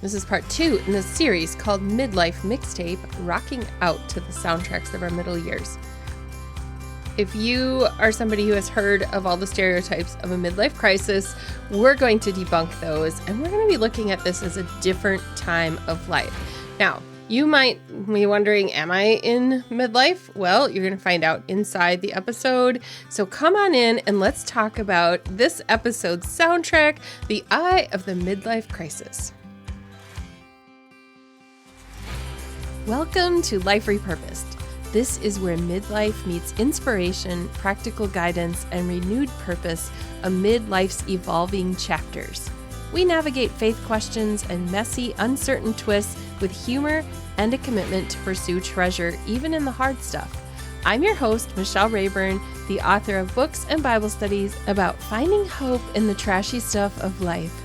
This is part 2 in the series called Midlife Mixtape, rocking out to the soundtracks of our middle years. If you are somebody who has heard of all the stereotypes of a midlife crisis, we're going to debunk those, and we're going to be looking at this as a different time of life. Now, you might be wondering, am I in midlife? Well, you're going to find out inside the episode. So come on in and let's talk about this episode's soundtrack, The Eye of the Midlife Crisis. Welcome to Life Repurposed. This is where midlife meets inspiration, practical guidance, and renewed purpose amid life's evolving chapters. We navigate faith questions and messy, uncertain twists with humor and a commitment to pursue treasure, even in the hard stuff. I'm your host, Michelle Rayburn, the author of books and Bible studies about finding hope in the trashy stuff of life.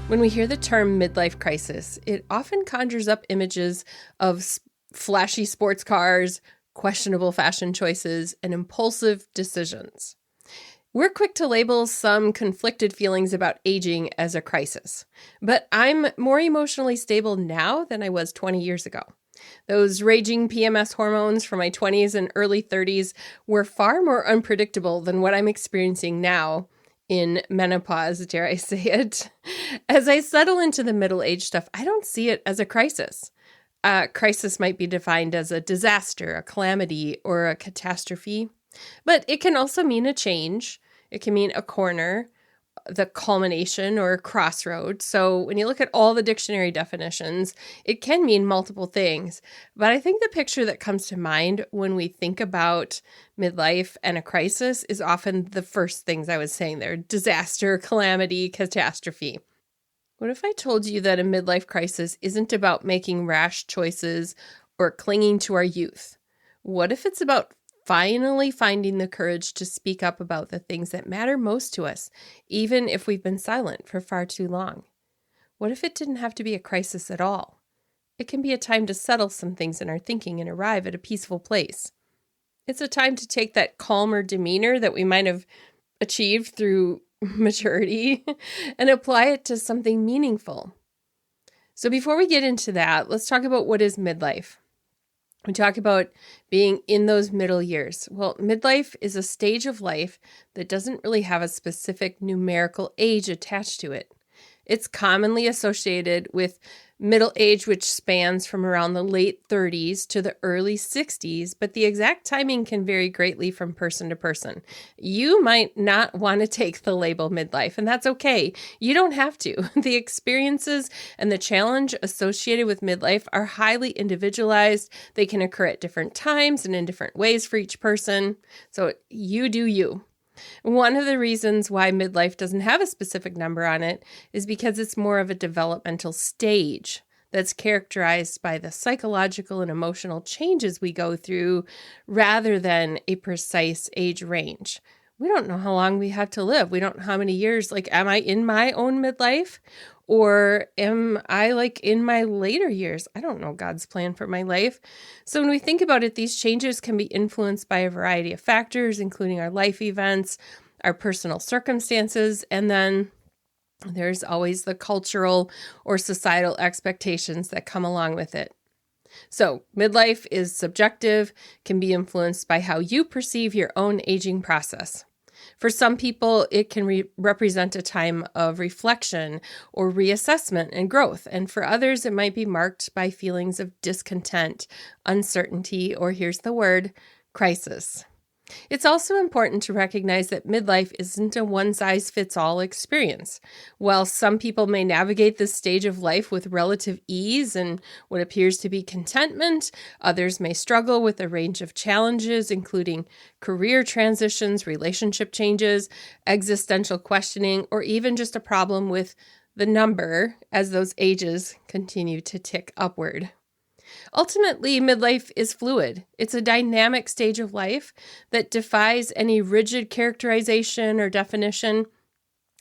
When we hear the term midlife crisis, it often conjures up images of flashy sports cars, questionable fashion choices, and impulsive decisions. We're quick to label some conflicted feelings about aging as a crisis, but I'm more emotionally stable now than I was 20 years ago. Those raging PMS hormones from my 20s and early 30s were far more unpredictable than what I'm experiencing now in menopause, dare I say it. As I settle into the middle-age stuff, I don't see it as a crisis. A crisis might be defined as a disaster, a calamity, or a catastrophe, but it can also mean a change. It can mean a corner, the culmination, or a crossroad. So when you look at all the dictionary definitions, it can mean multiple things. But I think the picture that comes to mind when we think about midlife and a crisis is often the first things I was saying there: disaster, calamity, catastrophe. What if I told you that a midlife crisis isn't about making rash choices or clinging to our youth? What if it's about finally finding the courage to speak up about the things that matter most to us, even if we've been silent for far too long? What if it didn't have to be a crisis at all? It can be a time to settle some things in our thinking and arrive at a peaceful place. It's a time to take that calmer demeanor that we might have achieved through maturity and apply it to something meaningful. So before we get into that, let's talk about what is midlife. We talk about being in those middle years. Well, midlife is a stage of life that doesn't really have a specific numerical age attached to it. It's commonly associated with middle age, which spans from around the late 30s to the early 60s, but the exact timing can vary greatly from person to person. You might not want to take the label midlife, and that's okay. You don't have to. The experiences and the challenge associated with midlife are highly individualized. They can occur at different times and in different ways for each person. So you do you. One of the reasons why midlife doesn't have a specific number on it is because it's more of a developmental stage that's characterized by the psychological and emotional changes we go through rather than a precise age range. We don't know how long we have to live. We don't know how many years. Am I in my own midlife? Or am I in my later years? I don't know God's plan for my life. So when we think about it, these changes can be influenced by a variety of factors, including our life events, our personal circumstances, and then there's always the cultural or societal expectations that come along with it. So midlife is subjective, can be influenced by how you perceive your own aging process. For some people, it can represent a time of reflection or reassessment and growth. And for others, it might be marked by feelings of discontent, uncertainty, or here's the word, crisis. It's also important to recognize that midlife isn't a one-size-fits-all experience. While some people may navigate this stage of life with relative ease and what appears to be contentment, others may struggle with a range of challenges, including career transitions, relationship changes, existential questioning, or even just a problem with the number as those ages continue to tick upward. Ultimately, midlife is fluid. It's a dynamic stage of life that defies any rigid characterization or definition.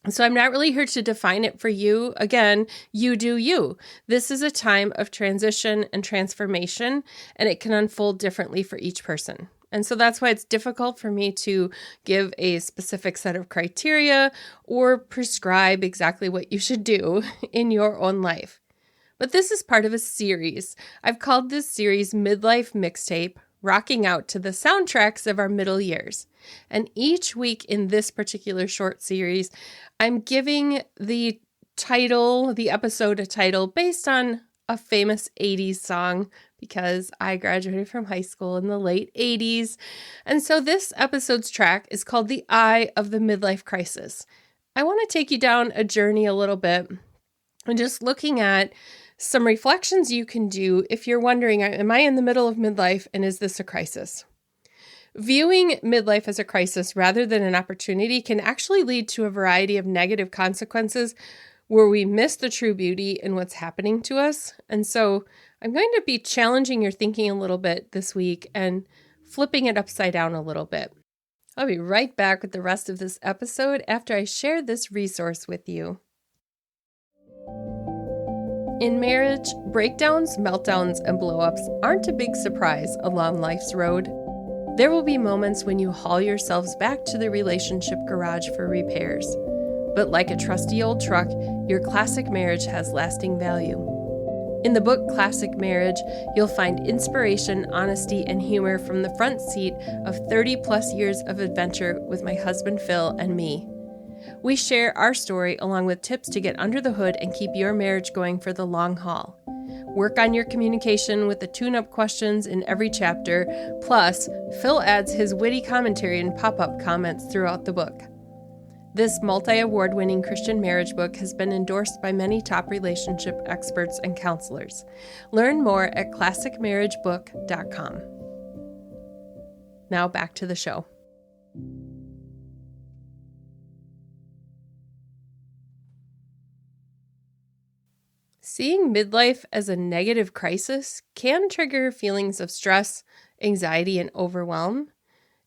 So I'm not really here to define it for you. Again, you do you. This is a time of transition and transformation, and it can unfold differently for each person. And so that's why it's difficult for me to give a specific set of criteria or prescribe exactly what you should do in your own life. But this is part of a series. I've called this series Midlife Mixtape, rocking out to the soundtracks of our middle years. And each week in this particular short series, I'm giving the episode a title based on a famous 80s song because I graduated from high school in the late 80s. And so this episode's track is called The Eye of the Midlife Crisis. I want to take you down a journey a little bit and just looking at some reflections you can do if you're wondering, am I in the middle of midlife and is this a crisis? Viewing midlife as a crisis rather than an opportunity can actually lead to a variety of negative consequences where we miss the true beauty in what's happening to us. And so I'm going to be challenging your thinking a little bit this week and flipping it upside down a little bit. I'll be right back with the rest of this episode after I share this resource with you. In marriage, breakdowns, meltdowns, and blowups aren't a big surprise along life's road. There will be moments when you haul yourselves back to the relationship garage for repairs. But like a trusty old truck, your classic marriage has lasting value. In the book Classic Marriage, you'll find inspiration, honesty, and humor from the front seat of 30 plus years of adventure with my husband Phil and me. We share our story along with tips to get under the hood and keep your marriage going for the long haul. Work on your communication with the tune-up questions in every chapter, plus Phil adds his witty commentary and pop-up comments throughout the book. This multi-award-winning Christian marriage book has been endorsed by many top relationship experts and counselors. Learn more at classicmarriagebook.com. Now back to the show. Seeing midlife as a negative crisis can trigger feelings of stress, anxiety, and overwhelm.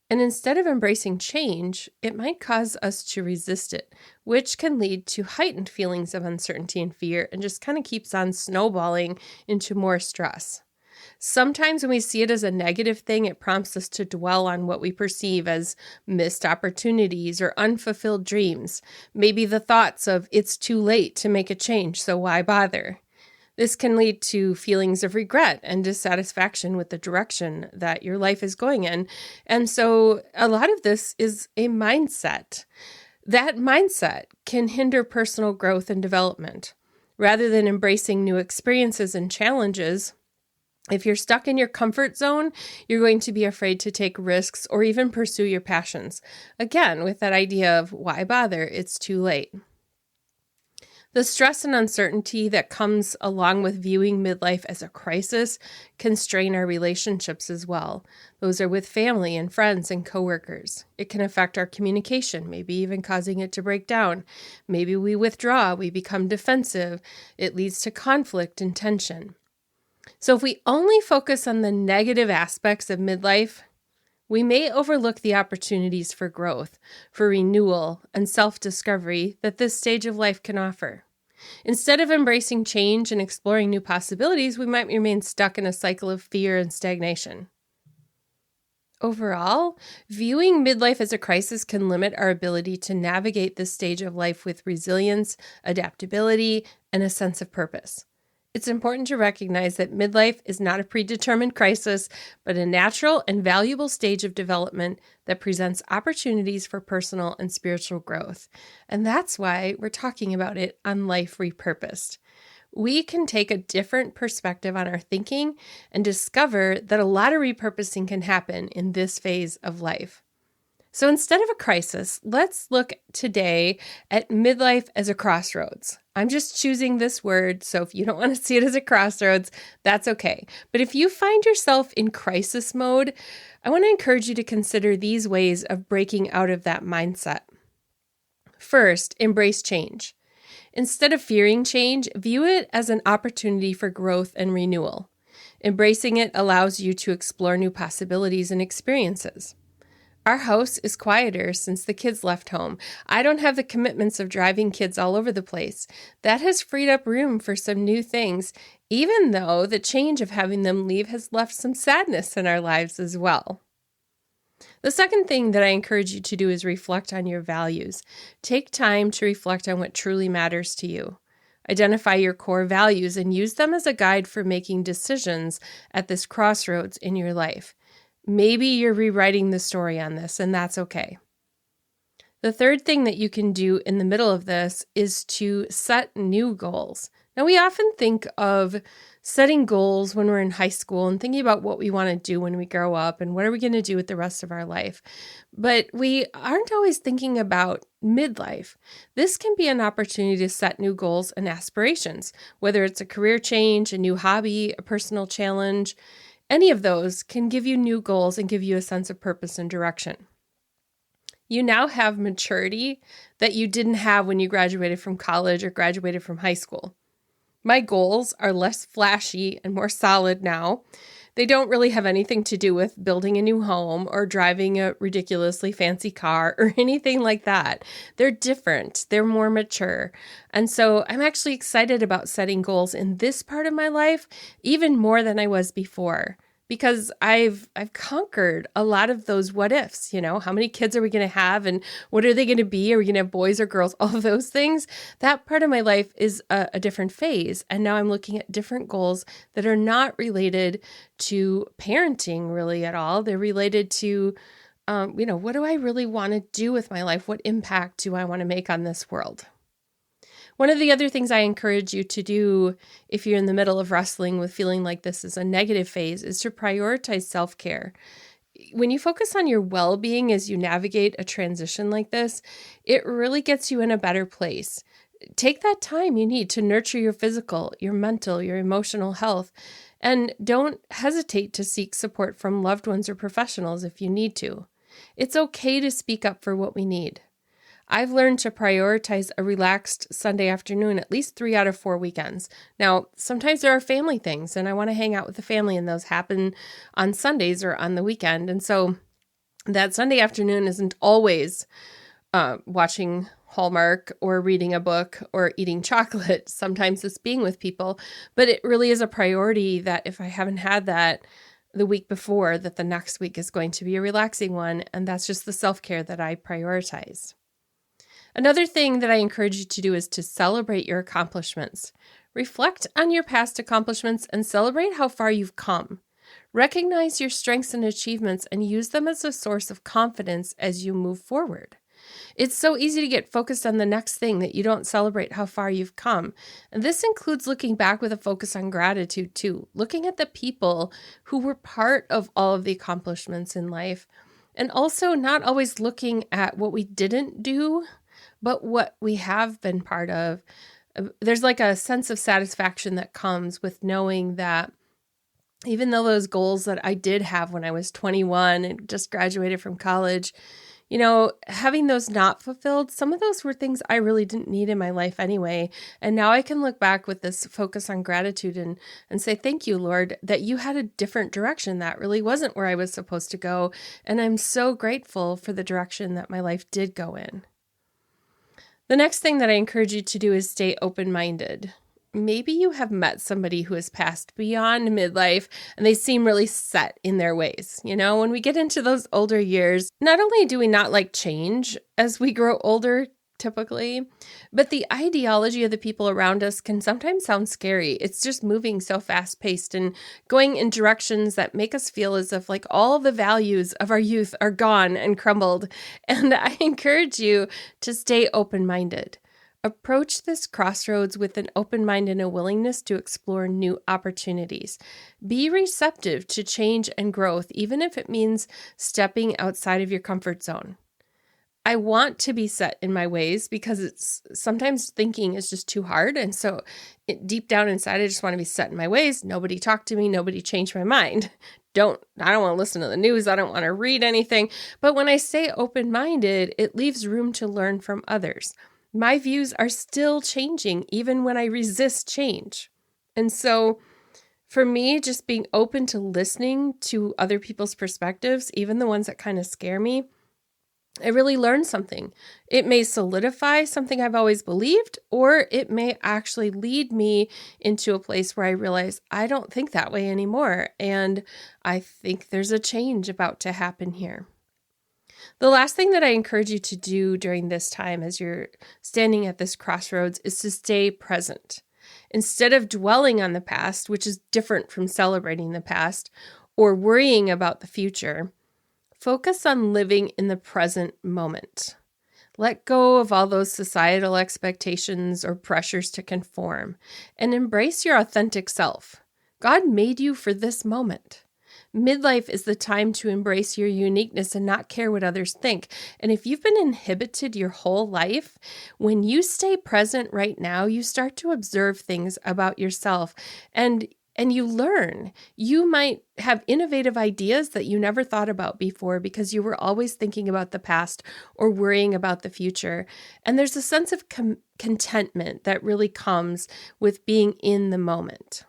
And instead of embracing change, it might cause us to resist it, which can lead to heightened feelings of uncertainty and fear and just kind of keeps on snowballing into more stress. Sometimes when we see it as a negative thing, it prompts us to dwell on what we perceive as missed opportunities or unfulfilled dreams. Maybe the thoughts of it's too late to make a change, so why bother? This can lead to feelings of regret and dissatisfaction with the direction that your life is going in. And so a lot of this is a mindset. That mindset can hinder personal growth and development. Rather than embracing new experiences and challenges, if you're stuck in your comfort zone, you're going to be afraid to take risks or even pursue your passions. Again, with that idea of why bother, it's too late. The stress and uncertainty that comes along with viewing midlife as a crisis can strain our relationships as well. Those are with family and friends and coworkers. It can affect our communication, maybe even causing it to break down. Maybe we withdraw, we become defensive. It leads to conflict and tension. So if we only focus on the negative aspects of midlife, we may overlook the opportunities for growth, for renewal, and self-discovery that this stage of life can offer. Instead of embracing change and exploring new possibilities, we might remain stuck in a cycle of fear and stagnation. Overall, viewing midlife as a crisis can limit our ability to navigate this stage of life with resilience, adaptability, and a sense of purpose. It's important to recognize that midlife is not a predetermined crisis, but a natural and valuable stage of development that presents opportunities for personal and spiritual growth. And that's why we're talking about it on Life Repurposed. We can take a different perspective on our thinking and discover that a lot of repurposing can happen in this phase of life. So instead of a crisis, let's look today at midlife as a crossroads. I'm just choosing this word, so if you don't want to see it as a crossroads, that's okay. But if you find yourself in crisis mode, I want to encourage you to consider these ways of breaking out of that mindset. First, embrace change. Instead of fearing change, view it as an opportunity for growth and renewal. Embracing it allows you to explore new possibilities and experiences. Our house is quieter since the kids left home. I don't have the commitments of driving kids all over the place. That has freed up room for some new things, even though the change of having them leave has left some sadness in our lives as well. The second thing that I encourage you to do is reflect on your values. Take time to reflect on what truly matters to you. Identify your core values and use them as a guide for making decisions at this crossroads in your life. Maybe you're rewriting the story on this, and that's okay. The third thing that you can do in the middle of this is to set new goals. Now, we often think of setting goals when we're in high school and thinking about what we want to do when we grow up and what are we going to do with the rest of our life. But we aren't always thinking about midlife. This can be an opportunity to set new goals and aspirations, whether it's a career change, a new hobby, a personal challenge. Any of those can give you new goals and give you a sense of purpose and direction. You now have maturity that you didn't have when you graduated from college or graduated from high school. My goals are less flashy and more solid now. They don't really have anything to do with building a new home or driving a ridiculously fancy car or anything like that. They're different. They're more mature. And so I'm actually excited about setting goals in this part of my life even more than I was before. Because I've conquered a lot of those what ifs, how many kids are we going to have and what are they going to be? Are we going to have boys or girls? All of those things. That part of my life is a different phase. And now I'm looking at different goals that are not related to parenting really at all. They're related to, what do I really want to do with my life? What impact do I want to make on this world? One of the other things I encourage you to do if you're in the middle of wrestling with feeling like this is a negative phase is to prioritize self-care. When you focus on your well-being as you navigate a transition like this, it really gets you in a better place. Take that time you need to nurture your physical, your mental, your emotional health, and don't hesitate to seek support from loved ones or professionals if you need to. It's okay to speak up for what we need. I've learned to prioritize a relaxed Sunday afternoon at least 3 out of 4 weekends. Now, sometimes there are family things, and I want to hang out with the family, and those happen on Sundays or on the weekend. And so that Sunday afternoon isn't always watching Hallmark or reading a book or eating chocolate. Sometimes it's being with people, but it really is a priority that if I haven't had that the week before, that the next week is going to be a relaxing one, and that's just the self-care that I prioritize. Another thing that I encourage you to do is to celebrate your accomplishments. Reflect on your past accomplishments and celebrate how far you've come. Recognize your strengths and achievements and use them as a source of confidence as you move forward. It's so easy to get focused on the next thing that you don't celebrate how far you've come. And this includes looking back with a focus on gratitude too, looking at the people who were part of all of the accomplishments in life, and also not always looking at what we didn't do, but what we have been part of. There's like a sense of satisfaction that comes with knowing that even though those goals that I did have when I was 21 and just graduated from college, having those not fulfilled, some of those were things I really didn't need in my life anyway. And now I can look back with this focus on gratitude and say, thank you, Lord, that you had a different direction. That really wasn't where I was supposed to go. And I'm so grateful for the direction that my life did go in. The next thing that I encourage you to do is stay open-minded. Maybe you have met somebody who has passed beyond midlife and they seem really set in their ways. When we get into those older years, not only do we not like change as we grow older, typically, but the ideology of the people around us can sometimes sound scary. It's just moving so fast-paced and going in directions that make us feel as if like all the values of our youth are gone and crumbled. And I encourage you to stay open-minded. Approach this crossroads with an open mind and a willingness to explore new opportunities. Be receptive to change and growth, even if it means stepping outside of your comfort zone. I want to be set in my ways because it's sometimes thinking is just too hard. And so deep down inside, I just want to be set in my ways. Nobody talk to me. Nobody change my mind. I don't want to listen to the news. I don't want to read anything. But when I say open-minded, it leaves room to learn from others. My views are still changing even when I resist change. And so for me, just being open to listening to other people's perspectives, even the ones that kind of scare me, I really learned something. It may solidify something I've always believed, or it may actually lead me into a place where I realize I don't think that way anymore. And I think there's a change about to happen here. The last thing that I encourage you to do during this time as you're standing at this crossroads is to stay present. Instead of dwelling on the past, which is different from celebrating the past, or worrying about the future, focus on living in the present moment. Let go of all those societal expectations or pressures to conform and embrace your authentic self. God made you for this moment. Midlife is the time to embrace your uniqueness and not care what others think. And if you've been inhibited your whole life, when you stay present right now, you start to observe things about yourself and you learn. You might have innovative ideas that you never thought about before because you were always thinking about the past or worrying about the future. And there's a sense of contentment that really comes with being in the moment.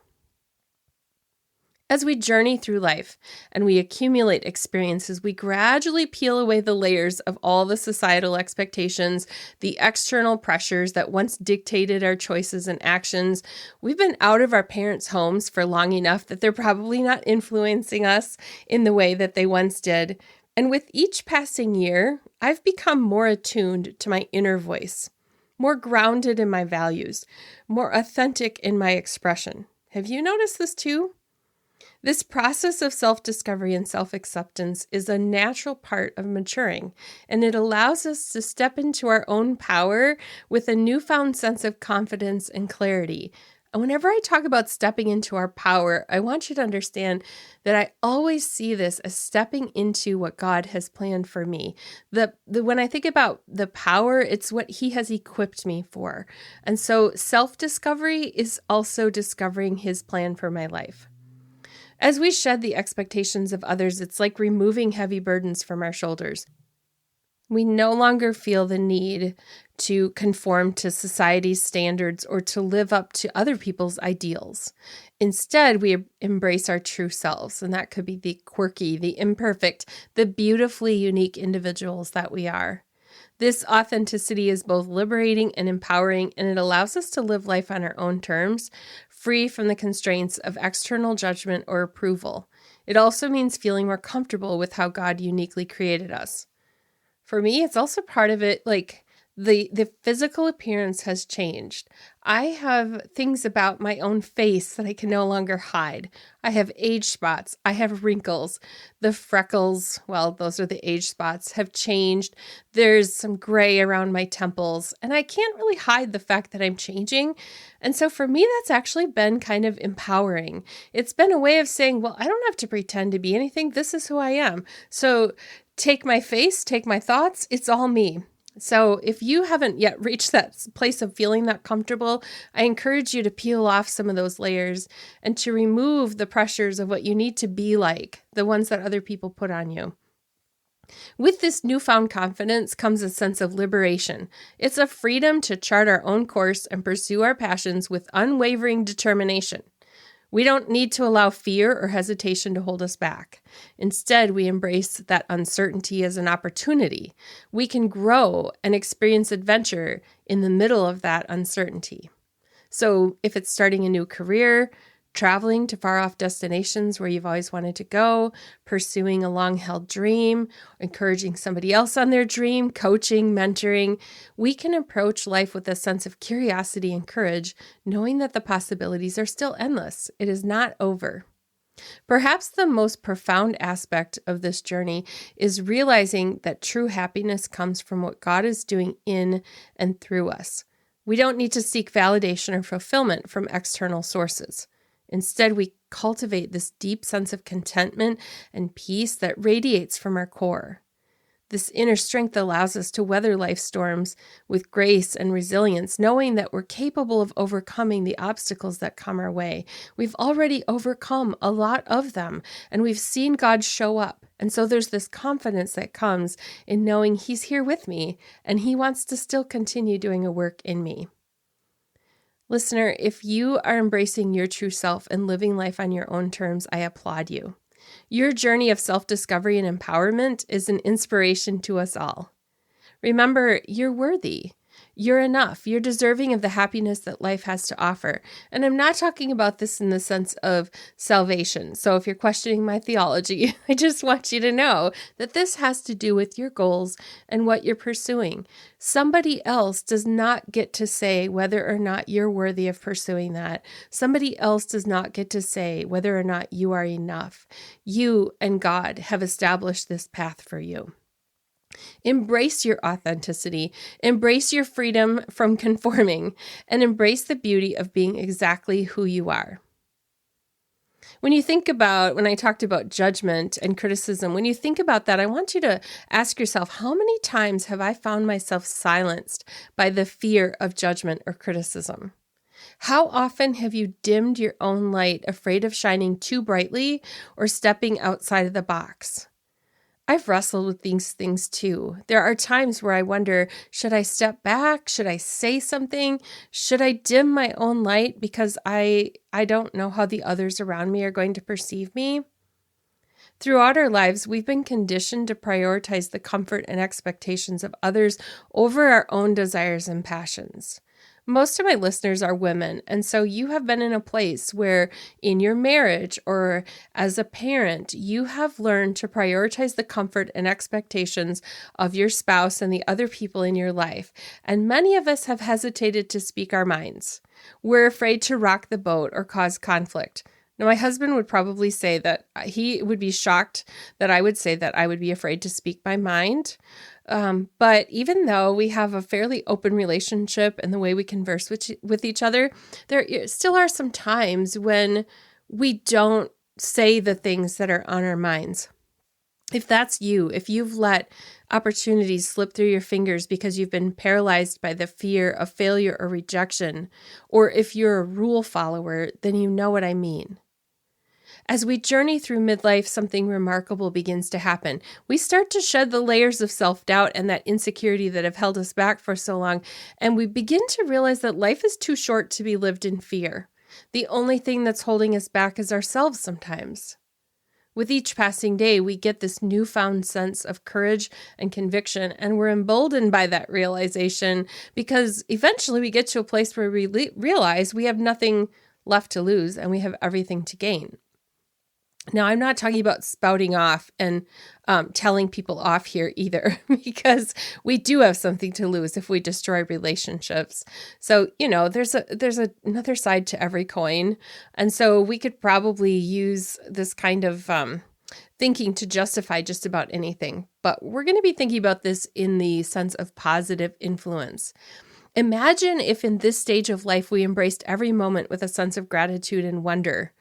As we journey through life and we accumulate experiences, we gradually peel away the layers of all the societal expectations, the external pressures that once dictated our choices and actions. We've been out of our parents' homes for long enough that they're probably not influencing us in the way that they once did. And with each passing year, I've become more attuned to my inner voice, more grounded in my values, more authentic in my expression. Have you noticed this too? This process of self-discovery and self-acceptance is a natural part of maturing, and it allows us to step into our own power with a newfound sense of confidence and clarity. And whenever I talk about stepping into our power, I want you to understand that I always see this as stepping into what God has planned for me. When I think about the power, it's what He has equipped me for. And so self-discovery is also discovering His plan for my life. As we shed the expectations of others, it's like removing heavy burdens from our shoulders. We no longer feel the need to conform to society's standards or to live up to other people's ideals. Instead, we embrace our true selves, and that could be the quirky, the imperfect, the beautifully unique individuals that we are. This authenticity is both liberating and empowering, and it allows us to live life on our own terms, free from the constraints of external judgment or approval. It also means feeling more comfortable with how God uniquely created us. For me, it's also part of it, like the physical appearance has changed. I have things about my own face that I can no longer hide. I have age spots. I have wrinkles. The freckles, well, those are the age spots, have changed. There's some gray around my temples, and I can't really hide the fact that I'm changing. And so for me, that's actually been kind of empowering. It's been a way of saying, well, I don't have to pretend to be anything. This is who I am. So take my face, take my thoughts. It's all me. So if you haven't yet reached that place of feeling that comfortable, I encourage you to peel off some of those layers and to remove the pressures of what you need to be like, the ones that other people put on you. With this newfound confidence comes a sense of liberation. It's a freedom to chart our own course and pursue our passions with unwavering determination. We don't need to allow fear or hesitation to hold us back. Instead, we embrace that uncertainty as an opportunity. We can grow and experience adventure in the middle of that uncertainty. So if it's starting a new career, traveling to far-off destinations where you've always wanted to go, pursuing a long-held dream, encouraging somebody else on their dream, coaching, mentoring, we can approach life with a sense of curiosity and courage, knowing that the possibilities are still endless. It is not over. Perhaps the most profound aspect of this journey is realizing that true happiness comes from what God is doing in and through us. We don't need to seek validation or fulfillment from external sources. Instead, we cultivate this deep sense of contentment and peace that radiates from our core. This inner strength allows us to weather life's storms with grace and resilience, knowing that we're capable of overcoming the obstacles that come our way. We've already overcome a lot of them, and we've seen God show up. And so there's this confidence that comes in knowing He's here with me, and He wants to still continue doing a work in me. Listener, if you are embracing your true self and living life on your own terms, I applaud you. Your journey of self-discovery and empowerment is an inspiration to us all. Remember, you're worthy. You're enough. You're deserving of the happiness that life has to offer. And I'm not talking about this in the sense of salvation. So if you're questioning my theology, I just want you to know that this has to do with your goals and what you're pursuing. Somebody else does not get to say whether or not you're worthy of pursuing that. Somebody else does not get to say whether or not you are enough. You and God have established this path for you. Embrace your authenticity, embrace your freedom from conforming, and embrace the beauty of being exactly who you are. When I talked about judgment and criticism, when you think about that, I want you to ask yourself, how many times have I found myself silenced by the fear of judgment or criticism? How often have you dimmed your own light, afraid of shining too brightly or stepping outside of the box? I've wrestled with these things too. There are times where I wonder, should I step back? Should I say something? Should I dim my own light because I don't know how the others around me are going to perceive me? Throughout our lives, we've been conditioned to prioritize the comfort and expectations of others over our own desires and passions. Most of my listeners are women, and so you have been in a place where in your marriage or as a parent, you have learned to prioritize the comfort and expectations of your spouse and the other people in your life. And many of us have hesitated to speak our minds. We're afraid to rock the boat or cause conflict. Now, my husband would probably say that he would be shocked that I would say that I would be afraid to speak my mind. But even though we have a fairly open relationship and the way we converse with each other, there still are some times when we don't say the things that are on our minds. If that's you, if you've let opportunities slip through your fingers because you've been paralyzed by the fear of failure or rejection, or if you're a rule follower, then you know what I mean. As we journey through midlife, something remarkable begins to happen. We start to shed the layers of self-doubt and that insecurity that have held us back for so long, and we begin to realize that life is too short to be lived in fear. The only thing that's holding us back is ourselves sometimes. With each passing day, we get this newfound sense of courage and conviction, and we're emboldened by that realization because eventually we get to a place where we realize we have nothing left to lose and we have everything to gain. Now, I'm not talking about spouting off and telling people off here either, because we do have something to lose if we destroy relationships. So, there's another side to every coin. And so we could probably use this kind of thinking to justify just about anything. But we're going to be thinking about this in the sense of positive influence. Imagine if in this stage of life we embraced every moment with a sense of gratitude and wonder,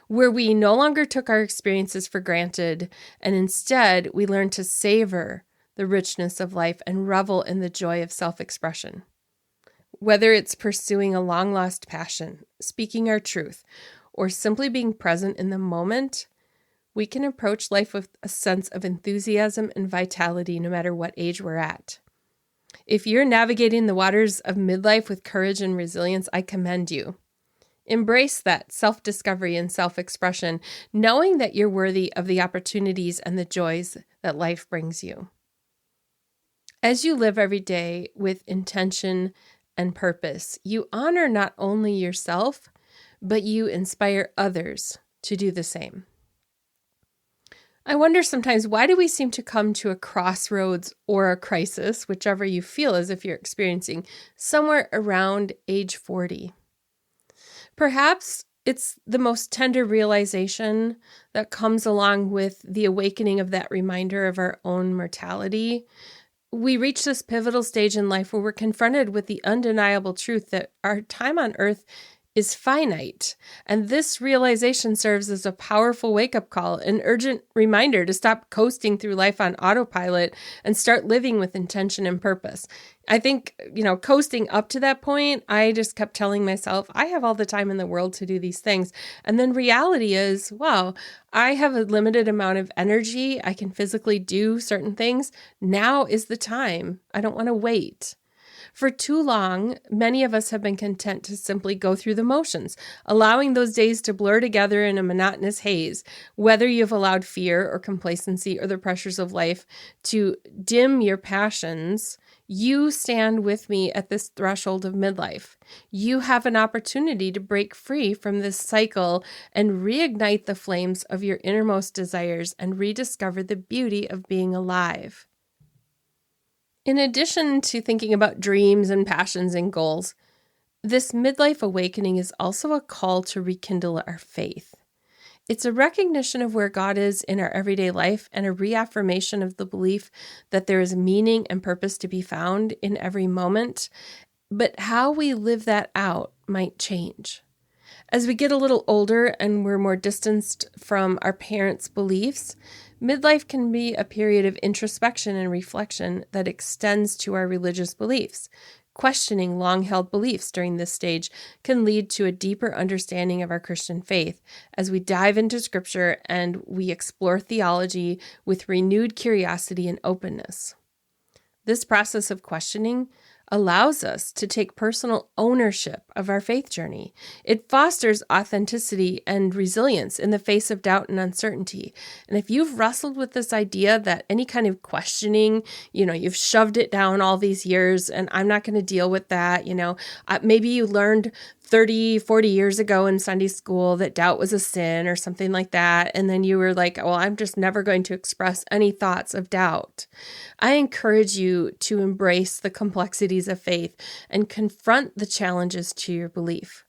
where we no longer took our experiences for granted, and instead we learned to savor the richness of life and revel in the joy of self-expression. Whether it's pursuing a long-lost passion, speaking our truth, or simply being present in the moment, we can approach life with a sense of enthusiasm and vitality no matter what age we're at. If you're navigating the waters of midlife with courage and resilience, I commend you. Embrace that self-discovery and self-expression, knowing that you're worthy of the opportunities and the joys that life brings you. As you live every day with intention and purpose, you honor not only yourself, but you inspire others to do the same. I wonder sometimes, why do we seem to come to a crossroads or a crisis, whichever you feel as if you're experiencing, somewhere around age 40? Perhaps it's the most tender realization that comes along with the awakening of that reminder of our own mortality. We reach this pivotal stage in life where we're confronted with the undeniable truth that our time on earth is finite. And this realization serves as a powerful wake-up call, an urgent reminder to stop coasting through life on autopilot and start living with intention and purpose. I think, coasting up to that point, I just kept telling myself, I have all the time in the world to do these things. And then reality is, wow, I have a limited amount of energy. I can physically do certain things. Now is the time. I don't want to wait. For too long, many of us have been content to simply go through the motions, allowing those days to blur together in a monotonous haze, whether you've allowed fear or complacency or the pressures of life to dim your passions. You stand with me at this threshold of midlife. You have an opportunity to break free from this cycle and reignite the flames of your innermost desires and rediscover the beauty of being alive. In addition to thinking about dreams and passions and goals, this midlife awakening is also a call to rekindle our faith. It's a recognition of where God is in our everyday life and a reaffirmation of the belief that there is meaning and purpose to be found in every moment, but how we live that out might change. As we get a little older and we're more distanced from our parents' beliefs, midlife can be a period of introspection and reflection that extends to our religious beliefs. Questioning long-held beliefs during this stage can lead to a deeper understanding of our Christian faith as we dive into Scripture and we explore theology with renewed curiosity and openness. This process of questioning allows us to take personal ownership of our faith journey. It fosters authenticity and resilience in the face of doubt and uncertainty. And if you've wrestled with this idea that any kind of questioning, you've shoved it down all these years and I'm not going to deal with that, maybe you learned 30, 40 years ago in Sunday school that doubt was a sin or something like that. And then you were like, well, I'm just never going to express any thoughts of doubt. I encourage you to embrace the complexities of faith and confront the challenges to your belief.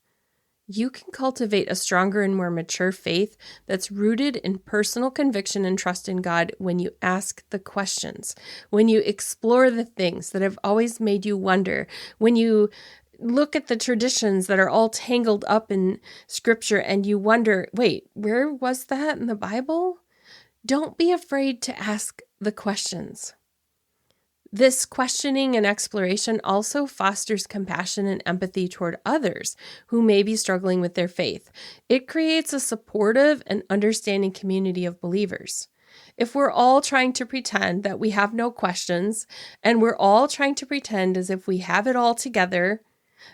You can cultivate a stronger and more mature faith that's rooted in personal conviction and trust in God when you ask the questions, when you explore the things that have always made you wonder, when you look at the traditions that are all tangled up in Scripture and you wonder, wait, where was that in the Bible? Don't be afraid to ask the questions. This questioning and exploration also fosters compassion and empathy toward others who may be struggling with their faith. It creates a supportive and understanding community of believers. If we're all trying to pretend that we have no questions, and we're all trying to pretend as if we have it all together,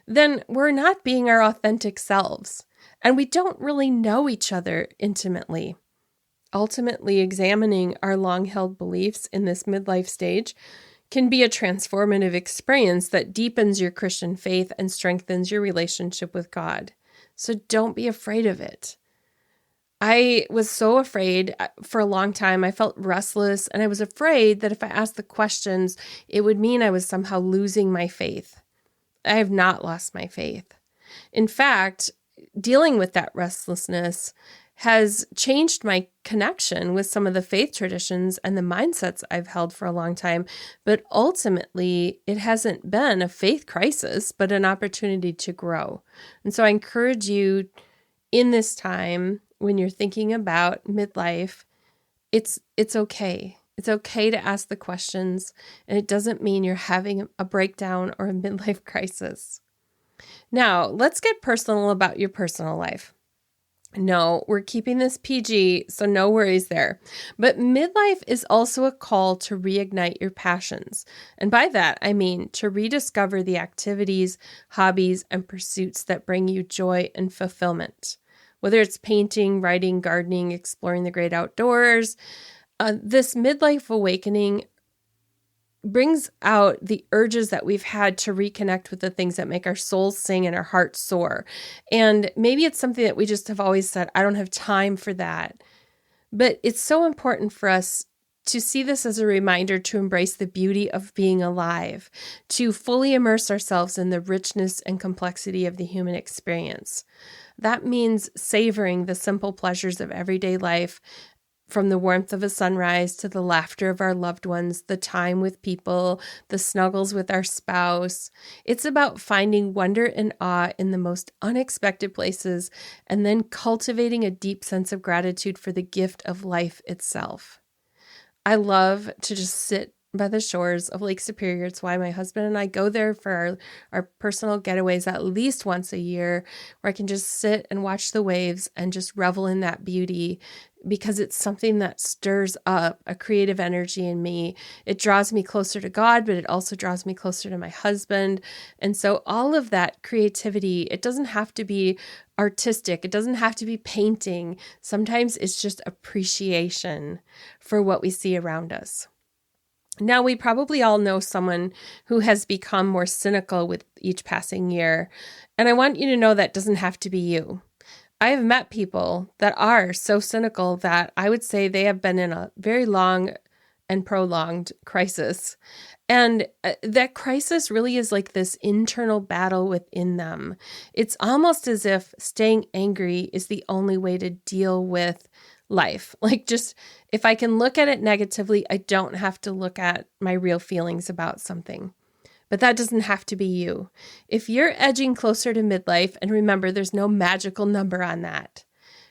then we're not being our authentic selves, and we don't really know each other intimately. Ultimately, examining our long-held beliefs in this midlife stage can be a transformative experience that deepens your Christian faith and strengthens your relationship with God. So don't be afraid of it. I was so afraid for a long time. I felt restless, and I was afraid that if I asked the questions, it would mean I was somehow losing my faith. I have not lost my faith. In fact, dealing with that restlessness has changed my connection with some of the faith traditions and the mindsets I've held for a long time. But ultimately, it hasn't been a faith crisis, but an opportunity to grow. And so I encourage you in this time, when you're thinking about midlife, it's okay. It's okay to ask the questions, and it doesn't mean you're having a breakdown or a midlife crisis. Now, let's get personal about your personal life. No, we're keeping this PG, so no worries there. But midlife is also a call to reignite your passions. And by that, I mean to rediscover the activities, hobbies, and pursuits that bring you joy and fulfillment. Whether it's painting, writing, gardening, exploring the great outdoors, this midlife awakening brings out the urges that we've had to reconnect with the things that make our souls sing and our hearts soar. And maybe it's something that we just have always said, I don't have time for that. But it's so important for us to see this as a reminder to embrace the beauty of being alive, to fully immerse ourselves in the richness and complexity of the human experience. That means savoring the simple pleasures of everyday life, from the warmth of a sunrise to the laughter of our loved ones, the time with people, the snuggles with our spouse. It's about finding wonder and awe in the most unexpected places and then cultivating a deep sense of gratitude for the gift of life itself. I love to just sit by the shores of Lake Superior. It's why my husband and I go there for our personal getaways at least once a year, where I can just sit and watch the waves and just revel in that beauty, because it's something that stirs up a creative energy in me. It draws me closer to God, but it also draws me closer to my husband. And so all of that creativity, it doesn't have to be artistic. It doesn't have to be painting. Sometimes it's just appreciation for what we see around us. Now, we probably all know someone who has become more cynical with each passing year, and I want you to know that doesn't have to be you. I have met people that are so cynical that I would say they have been in a very long and prolonged crisis. And that crisis really is like this internal battle within them. It's almost as if staying angry is the only way to deal with life. Like, just if I can look at it negatively, I don't have to look at my real feelings about something. But that doesn't have to be you. If you're edging closer to midlife, and remember, there's no magical number on that,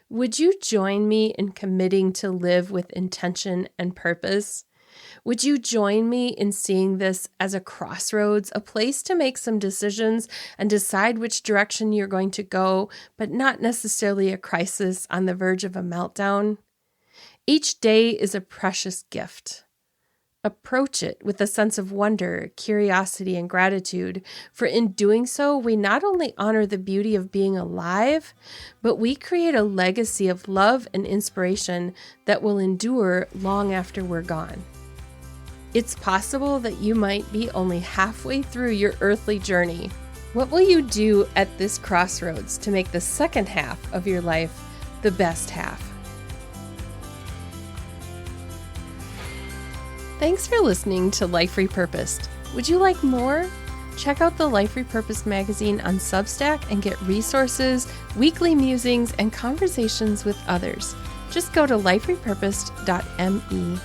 would you join me in committing to live with intention and purpose? Would you join me in seeing this as a crossroads, a place to make some decisions and decide which direction you're going to go, but not necessarily a crisis on the verge of a meltdown? Each day is a precious gift. Approach it with a sense of wonder, curiosity, and gratitude, for in doing so, we not only honor the beauty of being alive, but we create a legacy of love and inspiration that will endure long after we're gone. It's possible that you might be only halfway through your earthly journey. What will you do at this crossroads to make the second half of your life the best half? Thanks for listening to Life Repurposed. Would you like more? Check out the Life Repurposed magazine on Substack and get resources, weekly musings, and conversations with others. Just go to liferepurposed.me.